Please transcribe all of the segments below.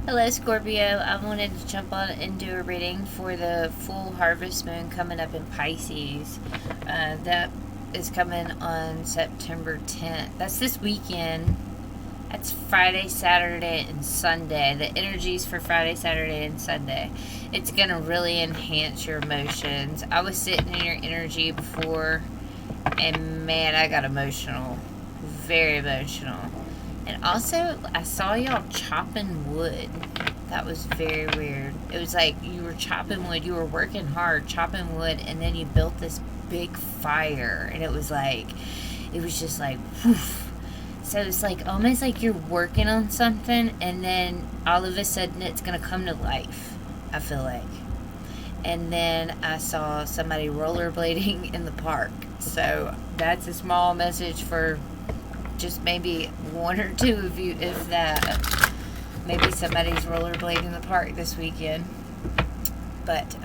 Hello, Scorpio. I wanted to jump on and do a reading for the full harvest moon coming up in Pisces. That is coming on September 10th. That's this weekend. That's Friday, Saturday, and Sunday. The energies for Friday, Saturday, and Sunday. It's going to really enhance your emotions. I was sitting in your energy before, and man, I got emotional. Very emotional. And also, I saw y'all chopping wood. That was very weird. It was like you were chopping wood. You were working hard, chopping wood, and then you built this big fire. And it was just like, whoof. So it's like almost like you're working on something, and then all of a sudden it's going to come to life, I feel like. And then I saw somebody rollerblading in the park. So that's a small message for just maybe one or two of you, if that. Maybe somebody's rollerblading in the park this weekend. But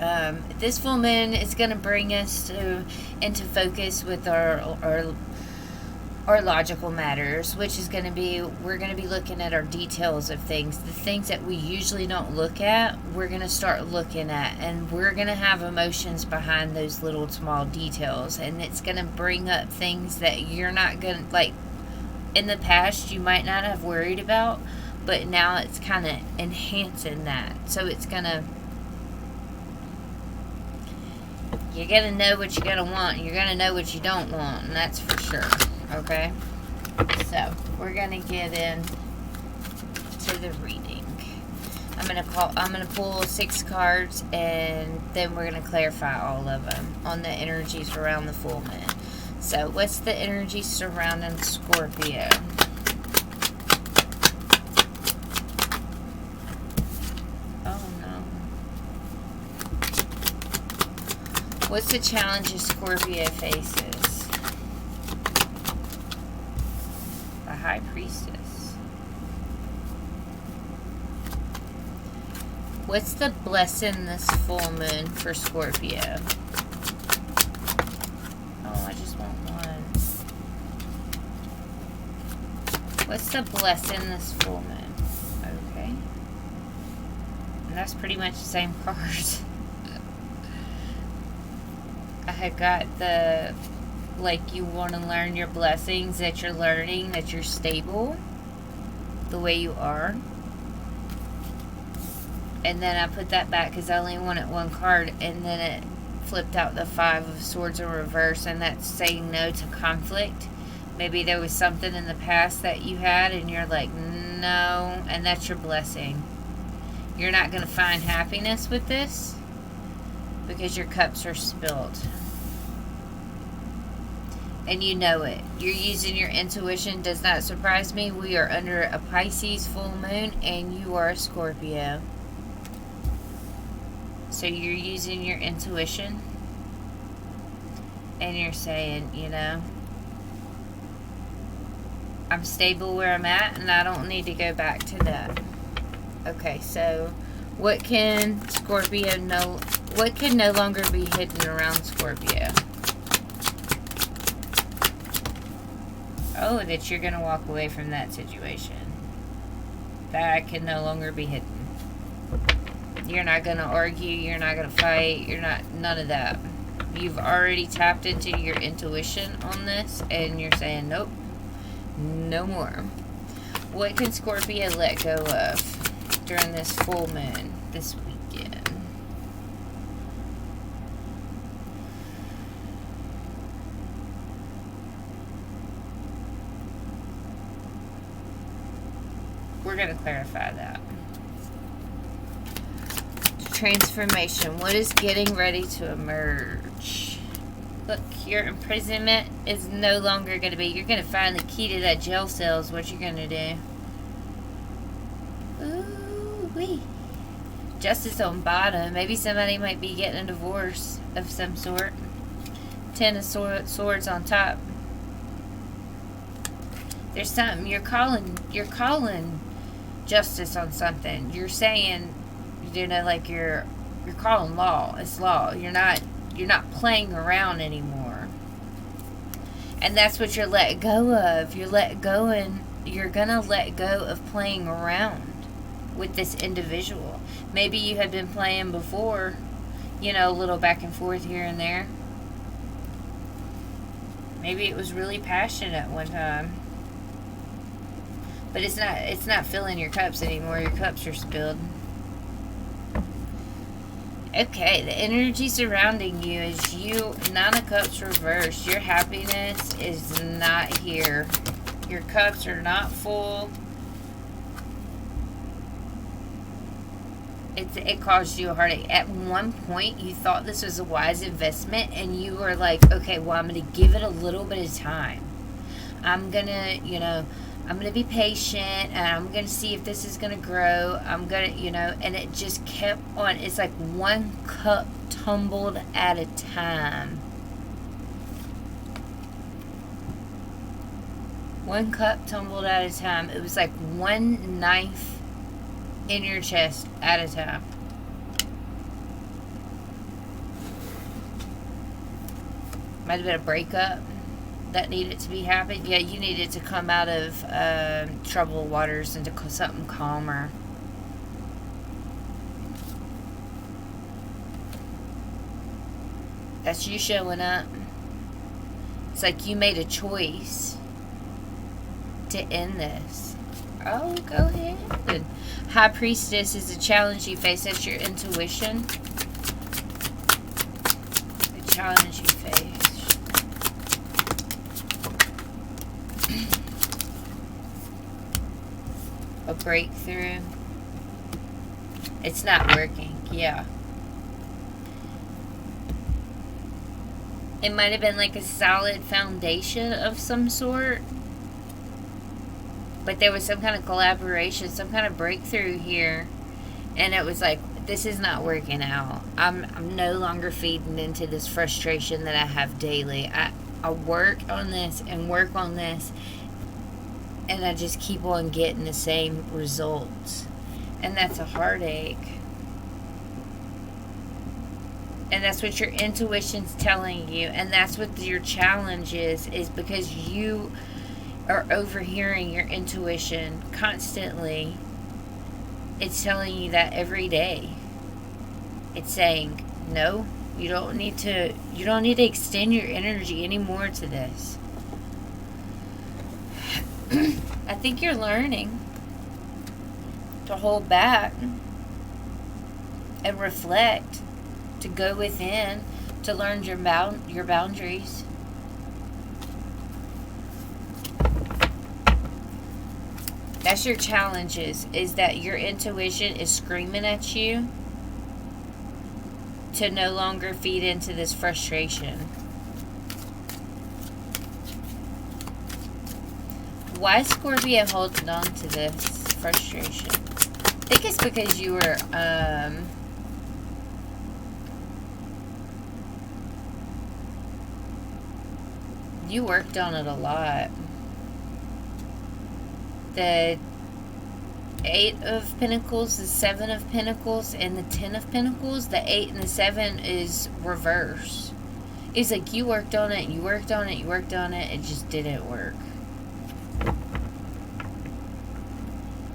this full moon is going to bring us into focus with our logical matters, which is going to be, we're going to be looking at our details of things. The things that we usually don't look at, we're going to start looking at, and we're going to have emotions behind those little small details. And it's going to bring up things that you're not going to, like, in the past you might not have worried about, but now it's kind of enhancing that. So it's gonna, you're gonna know what you're gonna want, you're gonna know what you don't want, and that's for sure. Okay, so we're gonna get in to the reading. I'm gonna pull 6 cards, and then we're gonna clarify all of them on the energies around the full moon. So, what's the energy surrounding Scorpio? Oh no. What's the challenges Scorpio faces? The High Priestess. What's the blessing this full moon for Scorpio? What's the blessing this full moon? Okay. And that's pretty much the same cards. I had got the, like, you want to learn your blessings, that you're learning, that you're stable the way you are. And then I put that back because I only wanted 1 card, and then it flipped out the 5 of Swords in reverse, and that's saying no to conflict. Maybe there was something in the past that you had and you're like, no, and that's your blessing. You're not going to find happiness with this because your cups are spilled. And you know it. You're using your intuition. Does not surprise me. We are under a Pisces full moon and you are a Scorpio. So you're using your intuition and you're saying, you know, I'm stable where I'm at, and I don't need to go back to that. Okay, so what can what can no longer be hidden around Scorpio? Oh, that you're going to walk away from that situation. That can no longer be hidden. You're not going to argue, you're not going to fight, none of that. You've already tapped into your intuition on this, and you're saying, nope. No more. What can Scorpio let go of during this full moon this weekend? We're going to clarify that. Transformation. What is getting ready to emerge? Look, your imprisonment is no longer going to be. You're going to find the key to that jail cell is what you're going to do. Ooh-wee. Justice on bottom. Maybe somebody might be getting a divorce of some sort. 10 of swords on top. There's something. You're calling justice on something. You're saying, you know, like you're calling law. It's law. You're not playing around anymore. And that's what you're letting go of. You're gonna let go of playing around. with this individual. Maybe you had been playing before, you know, a little back and forth here and there. Maybe it was really passionate one time. But it's not filling your cups anymore. Your cups are spilled. Okay, the energy surrounding you is you, Nine of Cups reversed. Your happiness is not here. Your cups are not full. It caused you a heartache. At one point, you thought this was a wise investment, and you were like, okay, well, I'm going to give it a little bit of time. I'm going to, you know, I'm going to be patient, and I'm going to see if this is going to grow. I'm going to, you know, and it just kept on. It's like one cup tumbled at a time. One cup tumbled at a time. It was like one knife in your chest at a time. Might have been a breakup that needed to be happened. Yeah, you needed to come out of troubled waters into something calmer. That's you showing up. It's like you made a choice to end this. Oh, go ahead. High Priestess is a challenge you face. That's your intuition. The challenge you face. A breakthrough. It's not working. Yeah. It might have been like a solid foundation of some sort. But there was some kind of collaboration, some kind of breakthrough here. And it was like, this is not working out. I'm no longer feeding into this frustration that I have daily. I work on this and work on this. And I just keep on getting the same results. And that's a heartache. And that's what your intuition's telling you. And that's what your challenge is because you are overhearing your intuition constantly. It's telling you that every day. It's saying, no, you don't need to extend your energy anymore to this. I think you're learning to hold back and reflect, to go within, to learn your boundaries. That's your challenges, is that your intuition is screaming at you to no longer feed into this frustration. Why is Scorpio holding on to this frustration? I think it's because you were, you worked on it a lot. The 8 of Pentacles, the 7 of Pentacles, and the 10 of Pentacles, the 8 and the 7 is reverse. It's like you worked on it, you worked on it, you worked on it, it just didn't work.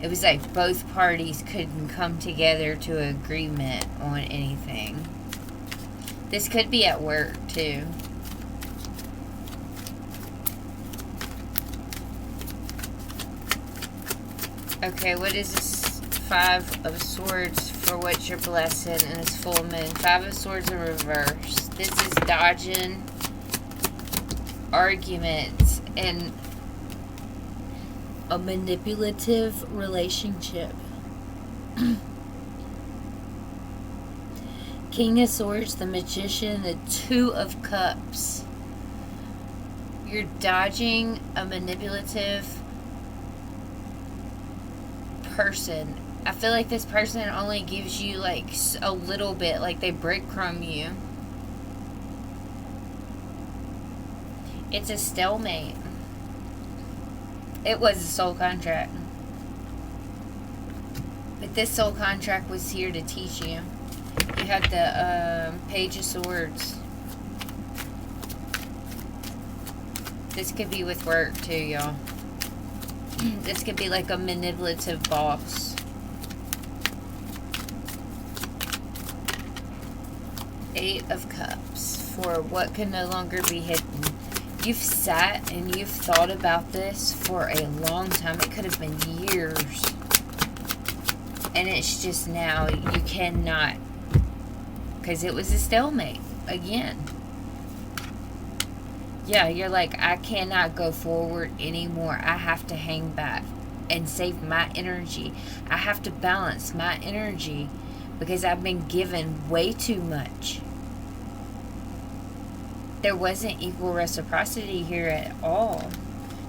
It was like both parties couldn't come together to an agreement on anything. This could be at work, too. Okay, what is this 5 of Swords for what you're blessing in this full moon? 5 of Swords in reverse. This is dodging arguments and a manipulative relationship. King of Swords, the Magician, the 2 of Cups. You're dodging a manipulative person. I feel like this person only gives you like a little bit, like they breadcrumb you. It's a stalemate. It was a soul contract. But this soul contract was here to teach you. You had the Page of Swords. This could be with work too, y'all. This could be like a manipulative boss. Eight of Cups for what can no longer be hidden. You've sat and you've thought about this for a long time. It could have been years. And it's just now you cannot, because it was a stalemate again. Yeah, you're like, I cannot go forward anymore. I have to hang back and save my energy. I have to balance my energy because I've been given way too much. There wasn't equal reciprocity here at all.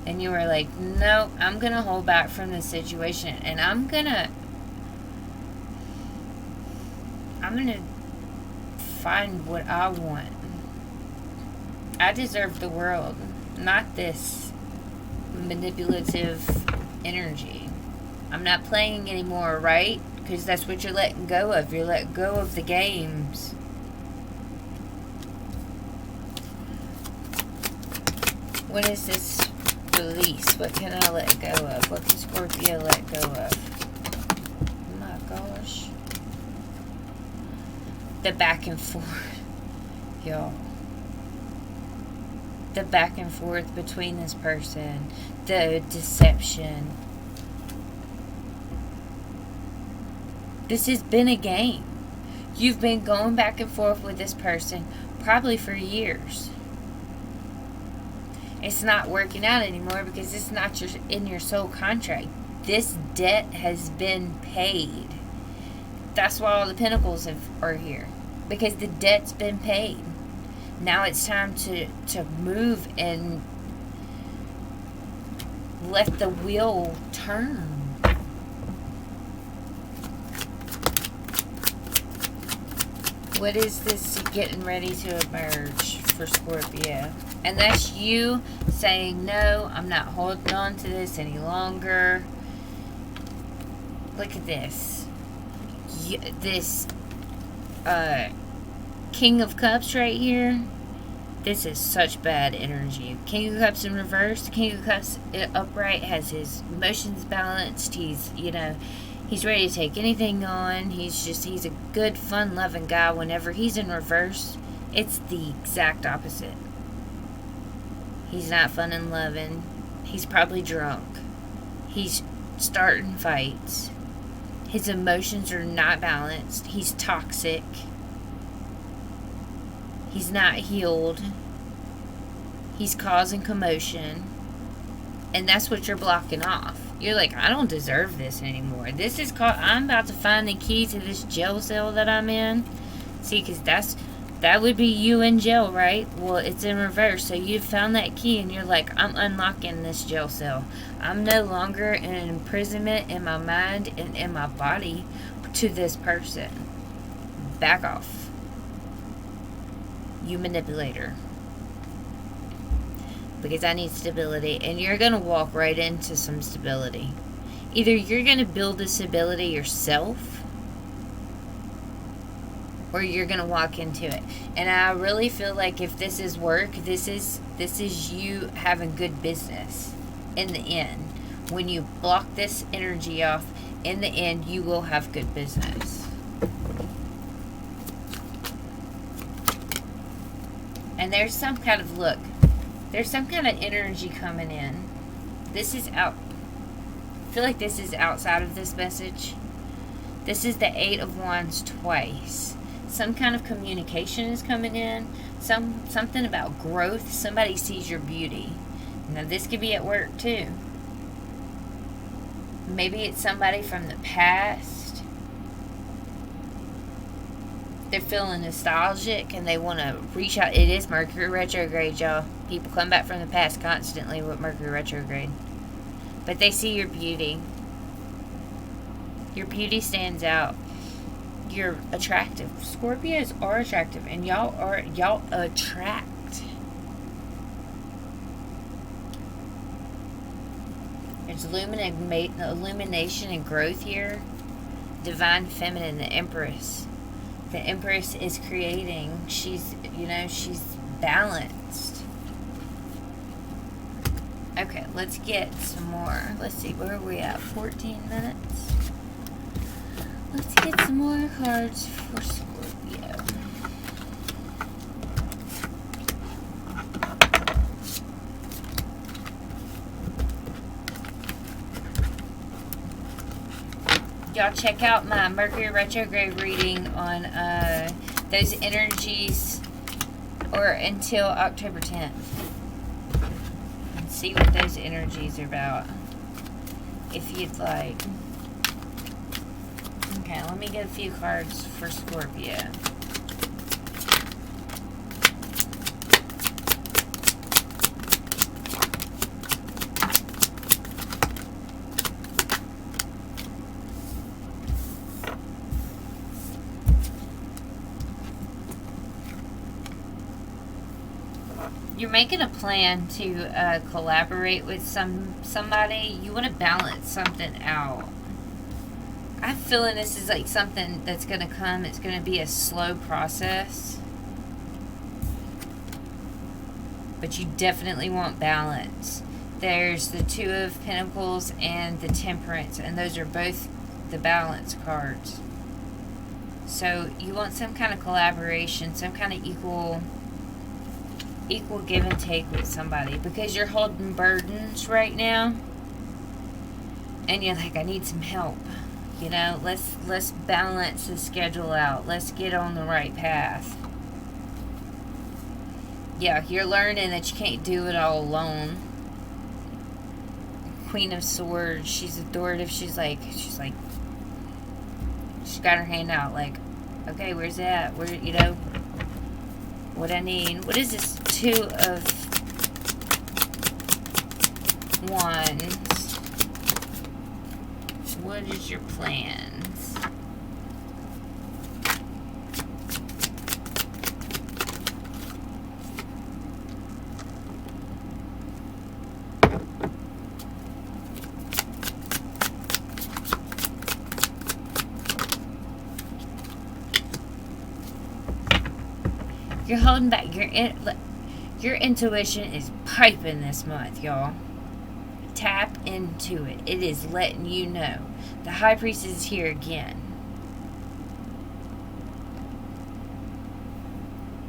And you were like, no, I'm going to hold back from this situation. And I'm going to find what I want. I deserve the world, not this manipulative energy. I'm not playing anymore, right? Because that's what you're letting go of. You're letting go of the games. What is this release? What can I let go of? What can Scorpio let go of? Oh my gosh. The back and forth. Y'all. The back and forth between this person. The deception. This has been a game. You've been going back and forth with this person probably for years. It's not working out anymore because it's not in your soul contract. This debt has been paid. That's why all the pentacles are here. Because the debt's been paid. Now it's time to move and let the wheel turn. What is this getting ready to emerge for Scorpio? And that's you saying, no, I'm not holding on to this any longer. Look at this. This King of Cups right here. This is such bad energy. King of Cups in reverse. King of Cups upright has his emotions balanced. He's, he's ready to take anything on. He's a good, fun-loving guy. Whenever he's in reverse, it's the exact opposite. He's not fun and loving. He's probably drunk. He's starting fights. His emotions are not balanced. He's toxic. He's not healed. He's causing commotion. And that's what you're blocking off. You're like, I don't deserve this anymore. This is called, I'm about to find the key to this jail cell that I'm in. See, because that would be you in jail, right? Well, it's in reverse. So you found that key and you're like, I'm unlocking this jail cell. I'm no longer in an imprisonment in my mind and in my body to this person. Back off. You manipulator. Because I need stability. And you're going to walk right into some stability. Either you're going to build the stability yourself, or you're going to walk into it. And I really feel like if this is work, this is you having good business in the end. When you block this energy off, in the end, you will have good business. And there's some kind of look. There's some kind of energy coming in. This is out. I feel like this is outside of this message. This is the 8 of Wands twice. Some kind of communication is coming in. Something about growth. Somebody sees your beauty. Now this could be at work too. Maybe it's somebody from the past. They're feeling nostalgic and they want to reach out. It is Mercury retrograde, y'all. People come back from the past constantly with Mercury retrograde. But they see your beauty. Your beauty stands out. You're attractive. Scorpios are attractive, and y'all attract. There's illumination and growth here. Divine feminine, the Empress. The Empress is creating. She's balanced. Okay, let's get some more. Let's see, where are we at? 14 minutes. Let's get some more cards for Scorpio. y'all check out my Mercury retrograde reading on those energies, or until October 10th. And see what those energies are about, if you'd like. Okay, let me get a few cards for Scorpio. You're making a plan to collaborate with somebody. You want to balance something out. I'm feeling this is like something that's going to come. It's going to be a slow process. But you definitely want balance. There's the Two of Pentacles and the Temperance, and those are both the balance cards. So you want some kind of collaboration, some kind of equal give and take with somebody, because you're holding burdens right now and you're like, I need some help, you know. Let's balance the schedule out. Let's get on the right path. Yeah, you're learning that you can't do it all alone. Queen of Swords, she's authoritative. She's got her hand out like, okay, where's that? Where, you know, what I need. What is this? Two of Wands. What is your plans? You're holding back. Your intuition is piping this month, y'all. Tap into it. It is letting you know. The High Priestess is here again.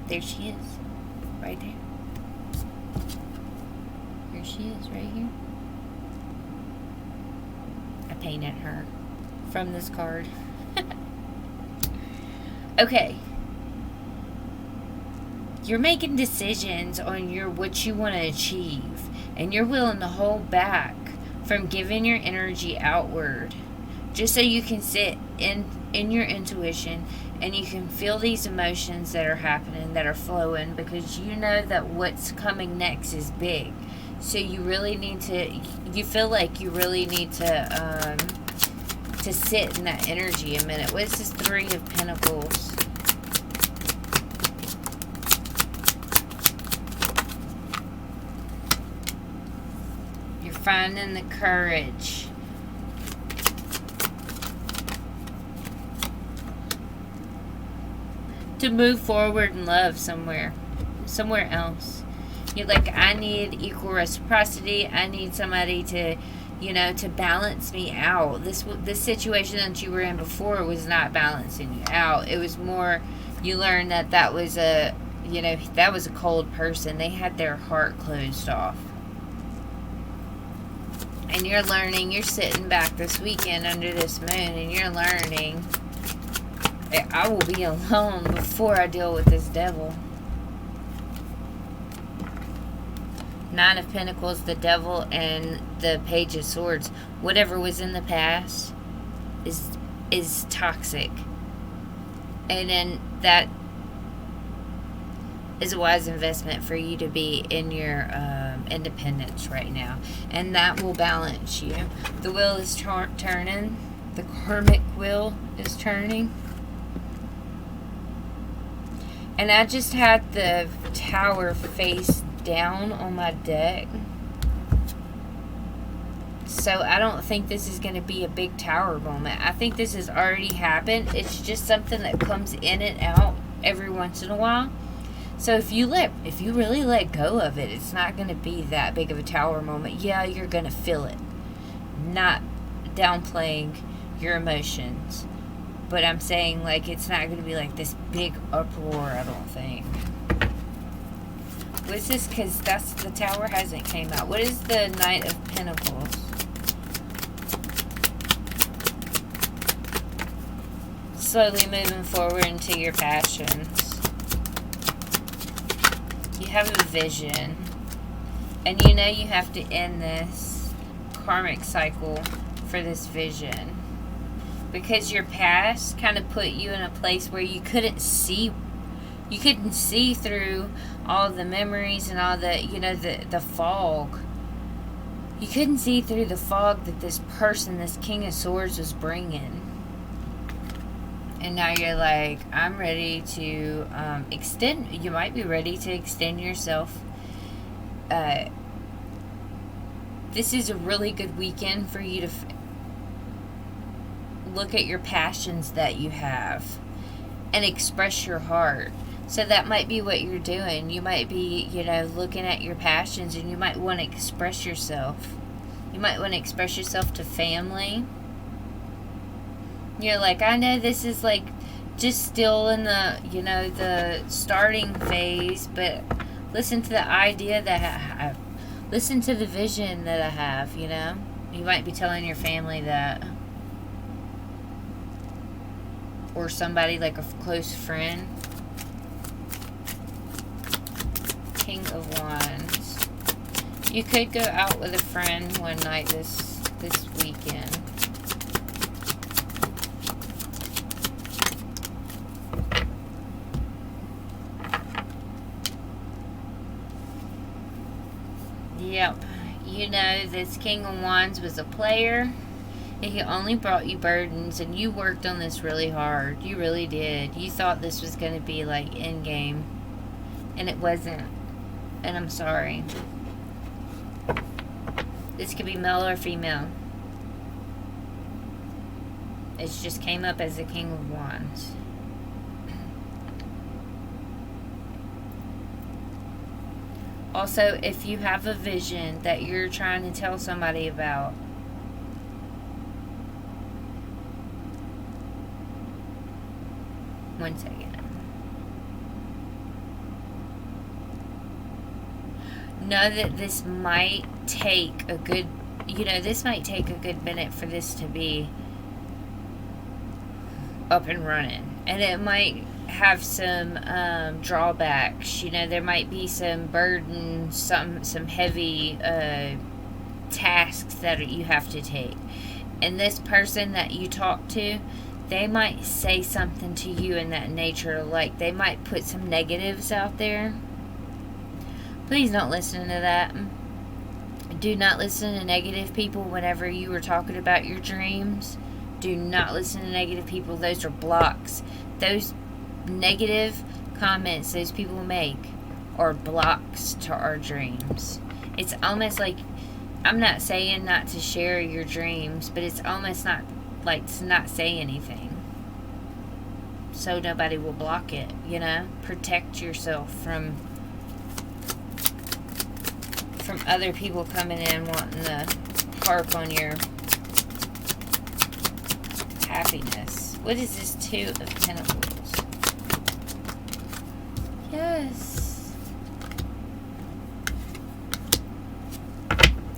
There she is. Right there. Here she is, right here. I painted her from this card. Okay. You're making decisions on what you want to achieve, and you're willing to hold back from giving your energy outward, just so you can sit in your intuition and you can feel these emotions that are happening, that are flowing, because you know that what's coming next is big. So you really need to, you feel like you really need to sit in that energy a minute. What is this Three of Pentacles? Finding the courage to move forward in love somewhere else. You're like, I need equal reciprocity. I need somebody to, you know, to balance me out. This situation that you were in before was not balancing you out. It was more, you learned that was a, you know, that was a cold person. They had their heart closed off. And you're learning, you're sitting back this weekend under this moon, and you're learning, I will be alone before I deal with this devil. Nine of Pentacles, the devil, and the Page of Swords. Whatever was in the past is toxic. And then that is a wise investment for you to be in your independence right now, and that will balance you. The wheel is turning. The karmic wheel is turning, and I just had the Tower face down on my deck, so I don't think this is going to be a big Tower moment. I think this has already happened. It's just something that comes in and out every once in a while. So if you really let go of it, it's not going to be that big of a Tower moment. Yeah, you're going to feel it. Not downplaying your emotions. But I'm saying, like, it's not going to be like this big uproar, I don't think. What's this? Because the Tower hasn't came out. What is the Knight of Pentacles? slowly moving forward into your passions. You have a vision. And you know you have to end this karmic cycle for this vision. Because your past kind of put you in a place where you couldn't see through all the memories and all the, the fog. You couldn't see through the fog that this person, this King of Swords, was bringing. And now you're like, I'm ready to extend. You might be ready to extend yourself. This is a really good weekend for you to look at your passions that you have and express your heart. So that might be what you're doing. You might be, looking at your passions, and you might want to express yourself. You might want to express yourself to family. You're like, I know this is like just still in the, the starting phase, but listen to the idea that I have. Listen to the vision that I have, You might be telling your family that. Or somebody like a close friend. King of Wands. You could go out with a friend one night this weekend. Yep. This King of Wands was a player. He only brought you burdens, and you worked on this really hard. You really did. You thought this was going to be like endgame, and it wasn't. And I'm sorry. This could be male or female. It just came up as a King of Wands. Also, if you have a vision that you're trying to tell somebody about, one second. Know that this might take a good, this might take a good minute for this to be up and running. And it might have some drawbacks. There might be some burdens, some heavy tasks that you have to take. And this person that you talk to, they might say something to you in that nature. Like, they might put some negatives out there. Please don't listen to that. Do not listen to negative people whenever you are talking about your dreams. Do not listen to negative people. Those are blocks. Those negative comments those people make are blocks to our dreams. It's almost like, I'm not saying not to share your dreams, but it's almost not like to not say anything, so nobody will block it. Protect yourself from other people coming in wanting to harp on your happiness. What is this Two of Pentacles? Yes.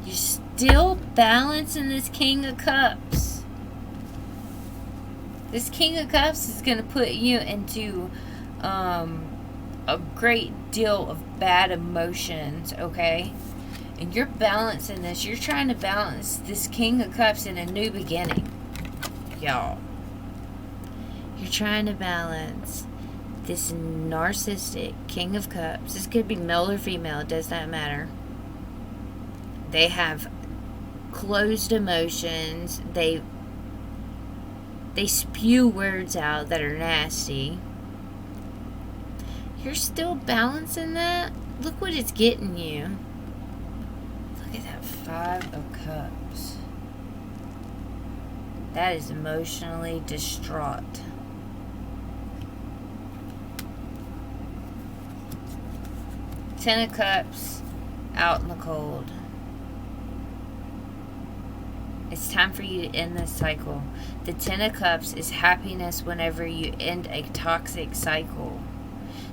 You're still balancing this King of Cups. This King of Cups is going to put you into a great deal of bad emotions, okay? And you're balancing this. You're trying to balance this King of Cups in a new beginning, y'all. You're trying to balance this narcissistic King of Cups. This could be male or female. It does not matter. They have closed emotions. They spew words out that are nasty. You're still balancing that? Look what it's getting you. Look at that Five of Cups. That is emotionally distraught. Ten of Cups out in the cold. It's time for you to end this cycle. The Ten of Cups is happiness whenever you end a toxic cycle.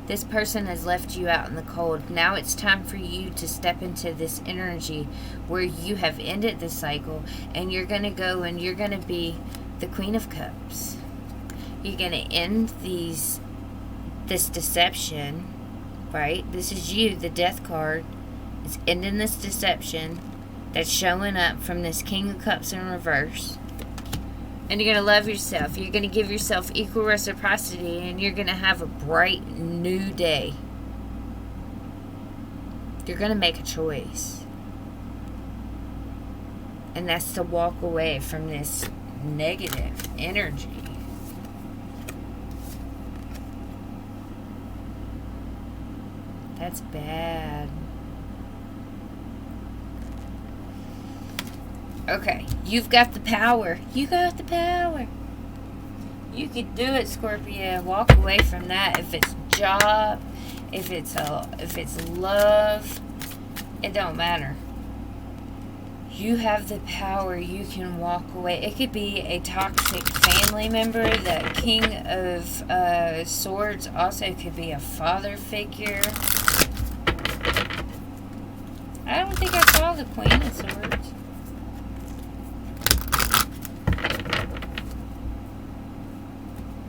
This person has left you out in the cold. Now it's time for you to step into this energy where you have ended this cycle, and you're going to go and you're going to be the Queen of Cups. You're going to end this deception, right? This is you, the Death card. It's ending this deception that's showing up from this King of Cups in reverse. And you're going to love yourself. You're going to give yourself equal reciprocity, and you're going to have a bright new day. You're going to make a choice. And that's to walk away from this negative energy. That's bad. Okay, you've got the power. You got the power. You can do it, Scorpio. Walk away from that. If it's job, if it's love, it don't matter. You have the power. You can walk away. It could be a toxic family member. The King of Swords also could be a father figure. I don't think I saw the Queen of Swords.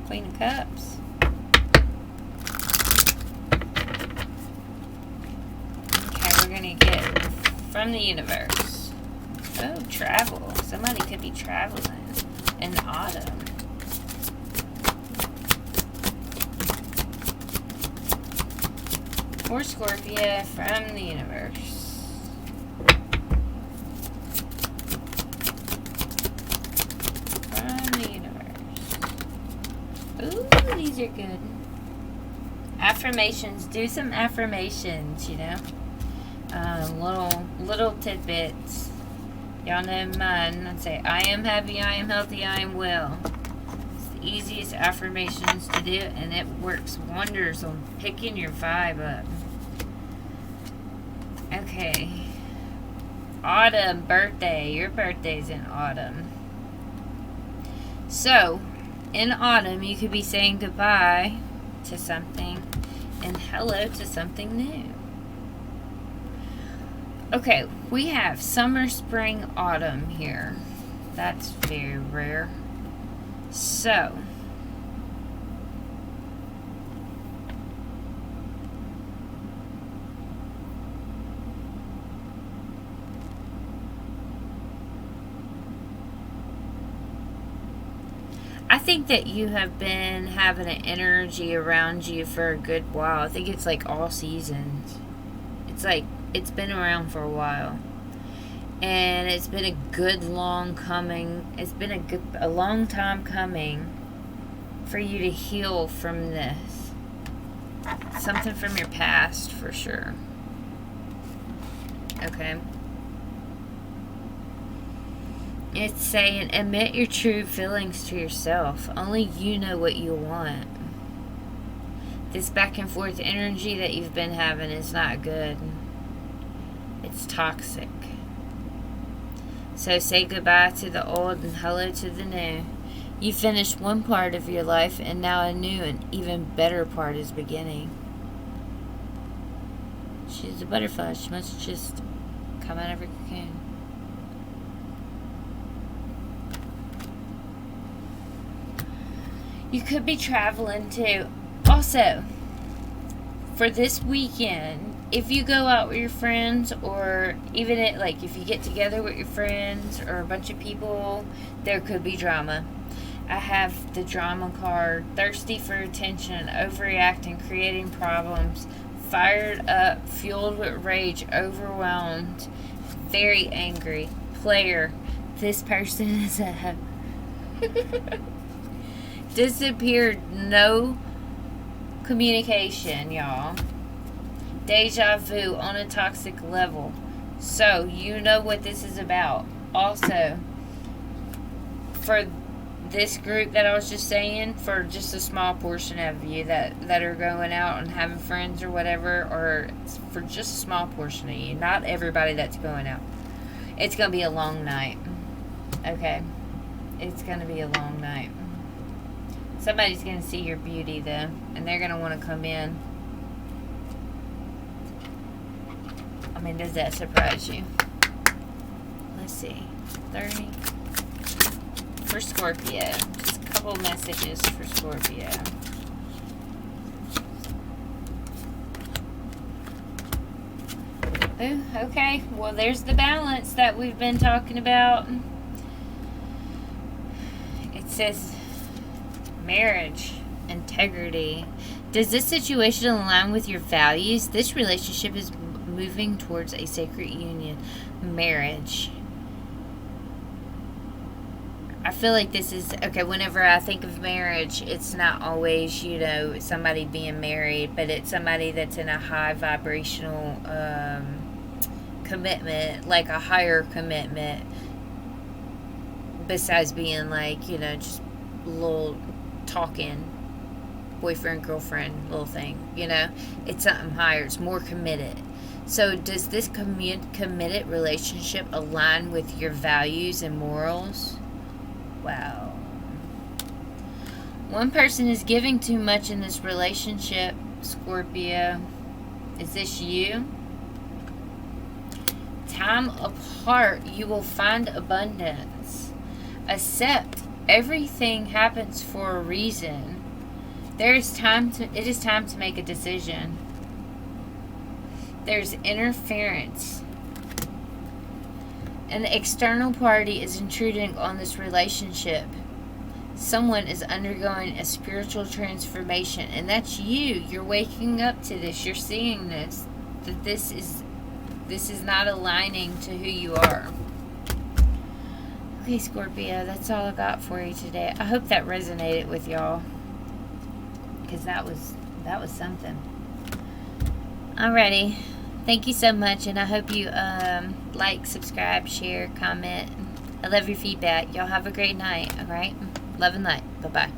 Queen of Cups. Okay, we're going to get from the universe. Oh, travel. Somebody could be traveling in autumn. For Scorpio from the universe. Ooh, these are good. Affirmations. Do some affirmations, you know. Little tidbits. Y'all know mine. I'd say, I am happy, I am healthy, I am well. It's the easiest affirmations to do, and it works wonders on picking your vibe up. Okay. Autumn birthday. Your birthday's in autumn. So, in autumn, you could be saying goodbye to something and hello to something new. Okay, we have summer, spring, autumn here. That's very rare. So, I think that you have been having an energy around you for a good while. I think it's like all seasons. It's like it's been around for a while. And it's been a good long coming. It's been a long time coming for you to heal from this. Something from your past for sure. Okay. It's saying, admit your true feelings to yourself. Only you know what you want. This back and forth energy that you've been having is not good. It's toxic. So say goodbye to the old and hello to the new. You finished one part of your life, and now a new and even better part is beginning. She's a butterfly. She must just come out of her cocoon. You could be traveling too. Also, for this weekend, if you go out with your friends, or even if you get together with your friends or a bunch of people, there could be drama. I have the drama card. Thirsty for attention, overreacting, creating problems, fired up, fueled with rage, overwhelmed, very angry, player. This person is a disappeared, no communication, y'all. Deja vu on a toxic level. So, you know what this is about. Also, for this group that I was just saying, for just a small portion of you that are going out and having friends or whatever, or for just a small portion of you, not everybody that's going out, it's going to be a long night. Okay? It's going to be a long night. Somebody's going to see your beauty, though, and they're going to want to come in. I mean, does that surprise you? Let's see. 30. For Scorpio. Just a couple messages for Scorpio. Ooh, okay. Well, there's the balance that we've been talking about. It says marriage, integrity. Does this situation align with your values? This relationship is moving towards a sacred union. Marriage. I feel like this is, okay, whenever I think of marriage, it's not always, you know, somebody being married, but it's somebody that's in a high vibrational commitment, like a higher commitment, besides being like, you know, just a little talking, boyfriend, girlfriend, little thing, you know? It's something higher. It's more committed. So does this committed relationship align with your values and morals? Wow. One person is giving too much in this relationship, Scorpio. Is this you? Time apart, you will find abundance. Accept everything happens for a reason. It is time to make a decision. There's interference. An external party is intruding on this relationship. Someone is undergoing a spiritual transformation, and that's you. You're waking up to this. You're seeing this. That this is not aligning to who you are. Okay, Scorpio, that's all I got for you today. I hope that resonated with y'all, because that was something. Alrighty. Thank you so much, and I hope you like, subscribe, share, comment. I love your feedback. Y'all have a great night, alright? Love and light. Bye-bye.